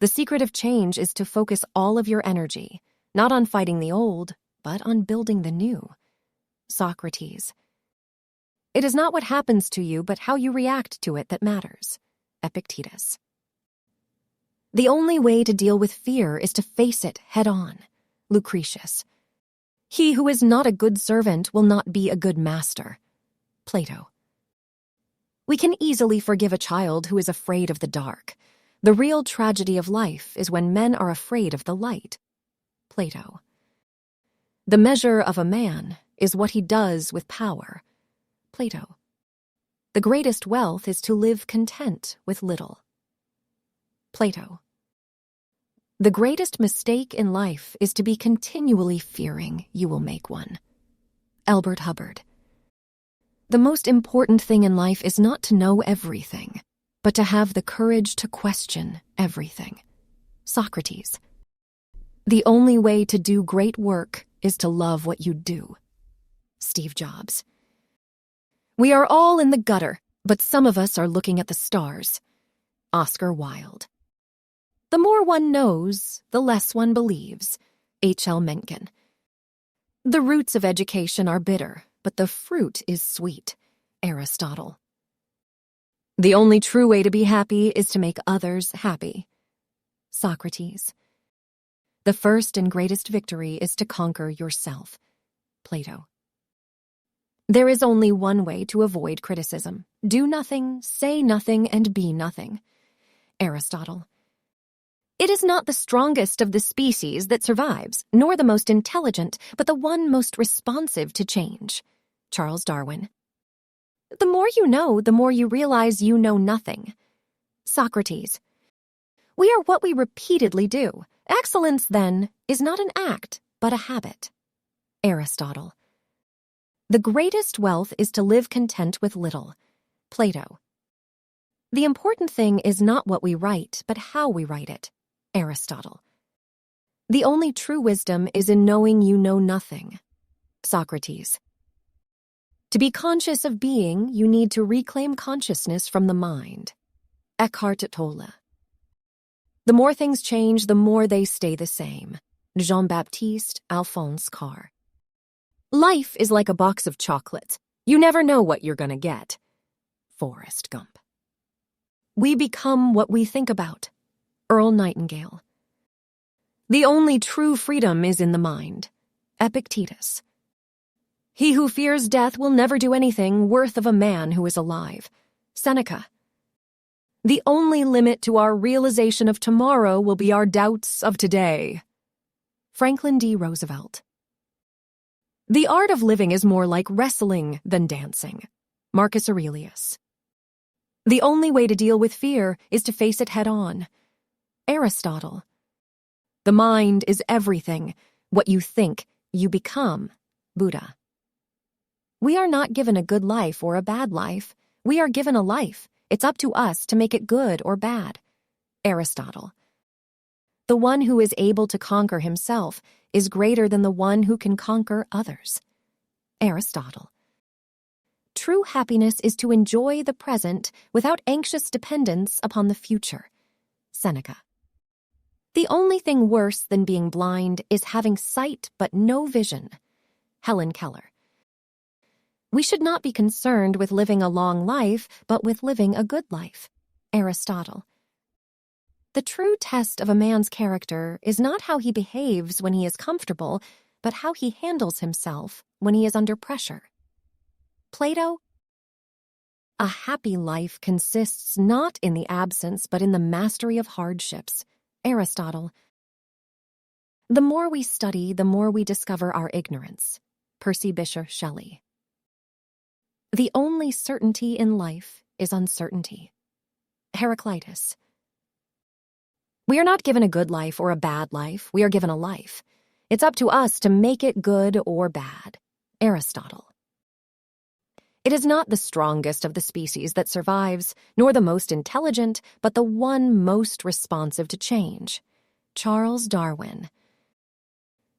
The secret of change is to focus all of your energy, not on fighting the old, but on building the new. Socrates. It is not what happens to you, but how you react to it that matters. Epictetus. The only way to deal with fear is to face it head on. Lucretius. He who is not a good servant will not be a good master. Plato. We can easily forgive a child who is afraid of the dark. The real tragedy of life is when men are afraid of the light. Plato. The measure of a man is what he does with power. Plato. The greatest wealth is to live content with little. Plato. The greatest mistake in life is to be continually fearing you will make one. Elbert Hubbard. The most important thing in life is not to know everything, but to have the courage to question everything. Socrates. The only way to do great work is to love what you do. Steve Jobs. We are all in the gutter, but some of us are looking at the stars. Oscar Wilde. The more one knows, the less one believes. H.L. Mencken. The roots of education are bitter, but the fruit is sweet. Aristotle. The only true way to be happy is to make others happy. Socrates. The first and greatest victory is to conquer yourself. Plato. There is only one way to avoid criticism. Do nothing, say nothing, and be nothing. Aristotle. It is not the strongest of the species that survives, nor the most intelligent, but the one most responsive to change. Charles Darwin. The more you know, the more you realize you know nothing. Socrates. We are what we repeatedly do. Excellence, then, is not an act, but a habit. Aristotle. The greatest wealth is to live content with little. Plato. The important thing is not what we write, but how we write it. Aristotle. The only true wisdom is in knowing you know nothing. Socrates. To be conscious of being, you need to reclaim consciousness from the mind. Eckhart Tolle. The more things change, the more they stay the same. Jean-Baptiste Alphonse Carr. Life is like a box of chocolates. You never know what you're gonna get. Forrest Gump. We become what we think about. Earl Nightingale. The only true freedom is in the mind. Epictetus. He who fears death will never do anything worth of a man who is alive. Seneca. The only limit to our realization of tomorrow will be our doubts of today. Franklin D. Roosevelt. The art of living is more like wrestling than dancing. Marcus Aurelius. The only way to deal with fear is to face it head on. Aristotle. The mind is everything. What you think, you become. Buddha. We are not given a good life or a bad life. We are given a life. It's up to us to make it good or bad. Aristotle. The one who is able to conquer himself is greater than the one who can conquer others. Aristotle. True happiness is to enjoy the present without anxious dependence upon the future. Seneca. The only thing worse than being blind is having sight but no vision. Helen Keller. We should not be concerned with living a long life, but with living a good life. Aristotle. The true test of a man's character is not how he behaves when he is comfortable, but how he handles himself when he is under pressure. Plato. A happy life consists not in the absence, but in the mastery of hardships. Aristotle. The more we study, the more we discover our ignorance. Percy Bysshe Shelley. The only certainty in life is uncertainty. Heraclitus. We are not given a good life or a bad life. We are given a life. It's up to us to make it good or bad. Aristotle. It is not the strongest of the species that survives, nor the most intelligent, but the one most responsive to change. Charles Darwin.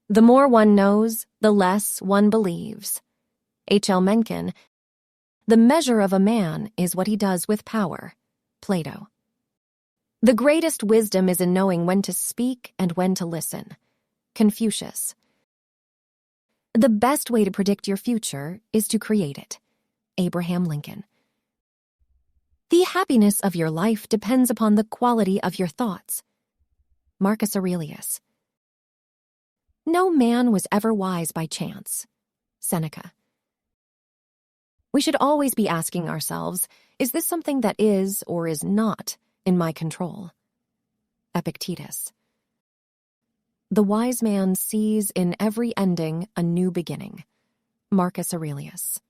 The more one knows, the less one believes. H.L. Mencken. The measure of a man is what he does with power. Plato. The greatest wisdom is in knowing when to speak and when to listen. Confucius. The best way to predict your future is to create it. Abraham Lincoln. The happiness of your life depends upon the quality of your thoughts. Marcus Aurelius. No man was ever wise by chance. Seneca. We should always be asking ourselves, is this something that is or is not in my control? Epictetus. The wise man sees in every ending a new beginning. Marcus Aurelius.